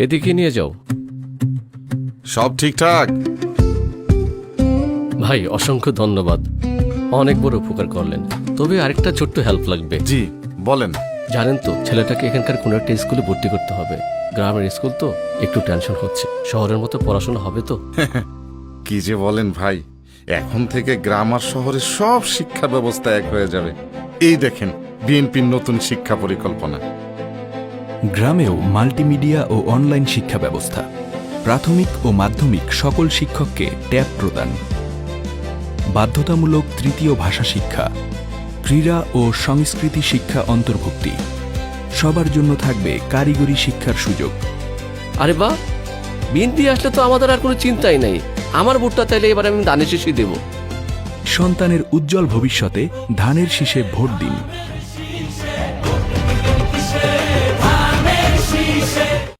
এদিকে নিয়ে যাও। সব ঠিকঠাক? ভাই অসংখ্য ধন্যবাদ, অনেক বড় উপকার করলেন। তবে আরেকটা ছোট্ট হেল্প লাগবে। জি বলেন। জানেন তো, ছেলেটাকে এখানকার কোনো একটা স্কুলে ভর্তি করতে হবে। গ্রামের স্কুল তো, একটু টেনশন হচ্ছে। শহরের মতো পড়াশোনা হবে তো? কি যে বলেন ভাই, এখন থেকে গ্রাম আর শহরের সব শিক্ষা ব্যবস্থা এক হয়ে যাবে। এই দেখেন বিএনপির নতুন শিক্ষা পরিকল্পনা। গ্রামেও মাল্টিমিডিয়া ও অনলাইন শিক্ষা ব্যবস্থা, প্রাথমিক ও মাধ্যমিক সকল শিক্ষককে ট্যাব প্রদান, বাধ্যতামূলক তৃতীয় ভাষা শিক্ষা, ক্রীড়া ও সংস্কৃতি শিক্ষা অন্তর্ভুক্তি, সবার জন্য থাকবে কারিগরি শিক্ষার সুযোগ। আরে বাহ, বিএনপি আসলে তো আমাদের আর কোনো চিন্তাই নেই। আমার ভোটটা চাইলে এবার আমি ধানের শীষই দেব। সন্তানের উজ্জ্বল ভবিষ্যতে ধানের শীষে ভোট দিন।